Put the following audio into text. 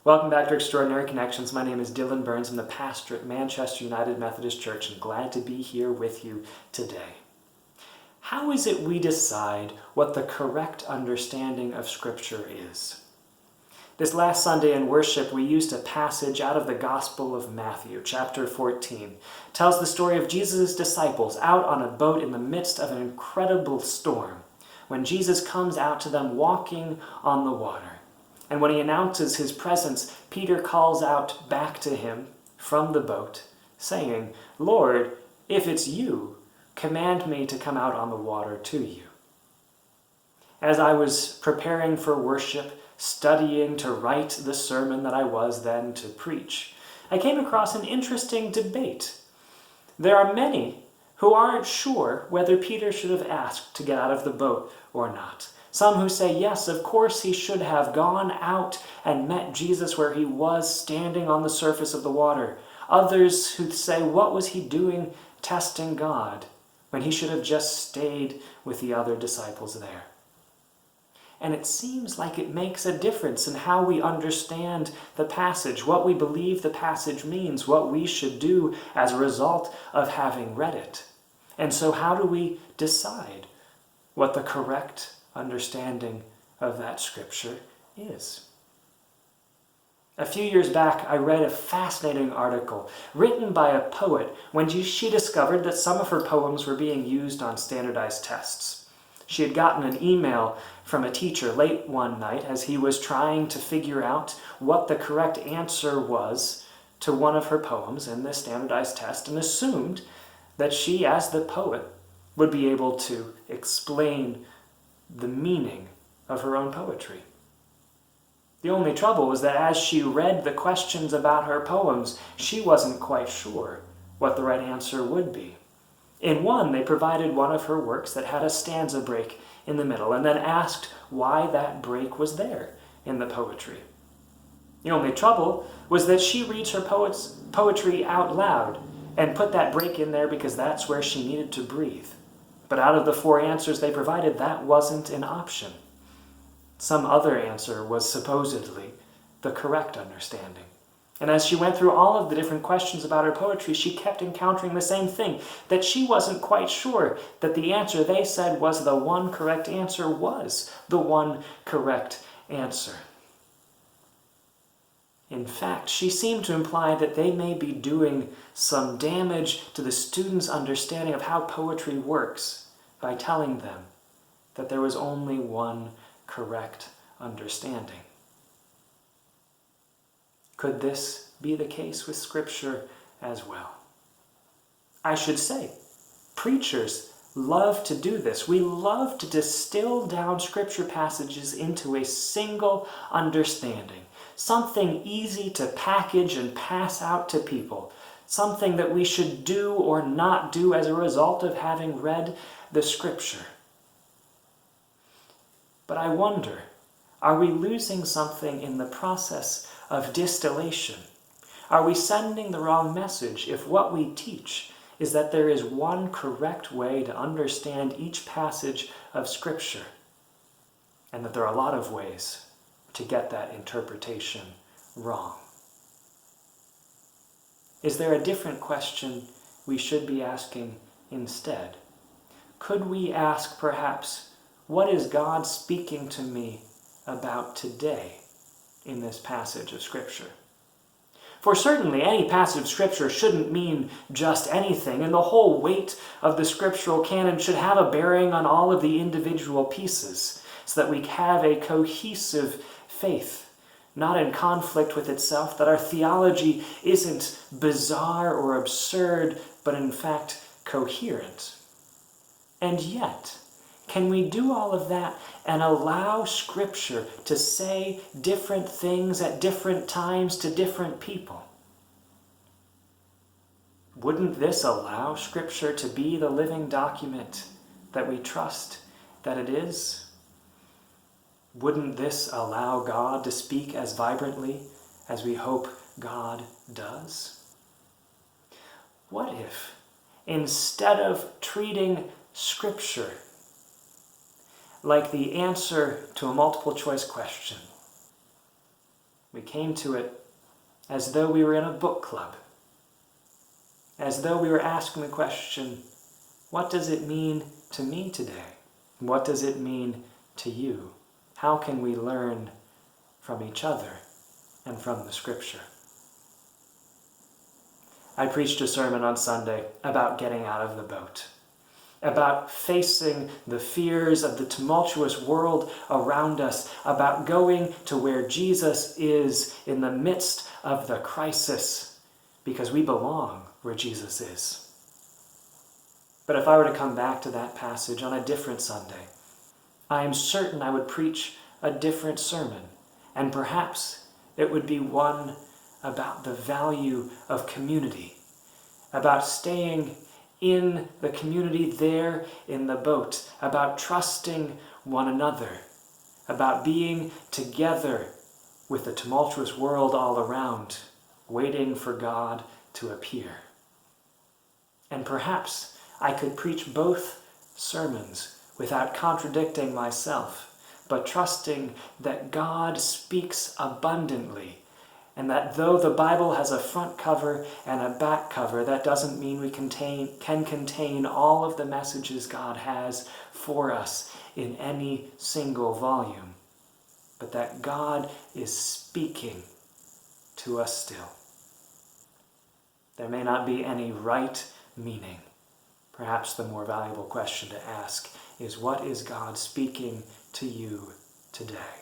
Welcome back to Extraordinary Connections. My name is Dillon Burns. I'm the pastor at Manchester United Methodist Church and glad to be here with you today. How is it we decide what the correct understanding of Scripture is? This last Sunday in worship, we used a passage out of the Gospel of Matthew, chapter 14. It tells the story of Jesus' disciples out on a boat in the midst of an incredible storm, when Jesus comes out to them walking on the water. And when he announces his presence, Peter calls out back to him from the boat, saying, "Lord, if it's you, command me to come out on the water to you." As I was preparing for worship, studying to write the sermon that I was then to preach, I came across an interesting debate. There are many who aren't sure whether Peter should have asked to get out of the boat or not. Some who say, yes, of course he should have gone out and met Jesus where he was standing on the surface of the water. Others who say, what was he doing testing God when he should have just stayed with the other disciples there? And it seems like it makes a difference in how we understand the passage, what we believe the passage means, what we should do as a result of having read it. And so how do we decide what the correct understanding of that scripture is? A few years back, I read a fascinating article written by a poet when she discovered that some of her poems were being used on standardized tests. She had gotten an email from a teacher late one night as he was trying to figure out what the correct answer was to one of her poems in this standardized test, and assumed that she, as the poet, would be able to explain the meaning of her own poetry. The only trouble was that as she read the questions about her poems, she wasn't quite sure what the right answer would be. In one, they provided one of her works that had a stanza break in the middle, and then asked why that break was there in the poetry. The only trouble was that she reads her poetry out loud and put that break in there because that's where she needed to breathe. But out of the four answers they provided, that wasn't an option. Some other answer was supposedly the correct understanding. And as she went through all of the different questions about her poetry, she kept encountering the same thing, that she wasn't quite sure that the answer they said was the one correct answer was the one correct answer. In fact, she seemed to imply that they may be doing some damage to the students' understanding of how poetry works by telling them that there was only one correct understanding. Could this be the case with Scripture as well? I should say, preachers love to do this. We love to distill down Scripture passages into a single understanding, something easy to package and pass out to people, something that we should do or not do as a result of having read the Scripture. But I wonder, are we losing something in the process of distillation? Are we sending the wrong message if what we teach is that there is one correct way to understand each passage of Scripture, and that there are a lot of ways to get that interpretation wrong? Is there a different question we should be asking instead? Could we ask, perhaps, what is God speaking to me about today in this passage of Scripture? For certainly any passage of Scripture shouldn't mean just anything, and the whole weight of the scriptural canon should have a bearing on all of the individual pieces, so that we have a cohesive faith, not in conflict with itself, that our theology isn't bizarre or absurd, but in fact coherent. And yet, can we do all of that and allow Scripture to say different things at different times to different people? Wouldn't this allow Scripture to be the living document that we trust that it is? Wouldn't this allow God to speak as vibrantly as we hope God does? What if, instead of treating Scripture like the answer to a multiple choice question, We came to it as though we were in a book club, as though we were asking the question, what does it mean to me today? What does it mean to you? How can we learn from each other and from the Scripture? I preached a sermon on Sunday about getting out of the boat, about facing the fears of the tumultuous world around us, about going to where Jesus is in the midst of the crisis, because we belong where Jesus is. But if I were to come back to that passage on a different Sunday, I am certain I would preach a different sermon, and perhaps it would be one about the value of community, about staying in the community there in the boat, about trusting one another, about being together with the tumultuous world all around, waiting for God to appear. And perhaps I could preach both sermons without contradicting myself, but trusting that God speaks abundantly, and that though the Bible has a front cover and a back cover, that doesn't mean we can contain all of the messages God has for us in any single volume, but that God is speaking to us still. There may not be any right meaning. Perhaps the more valuable question to ask is, what is God speaking to you today?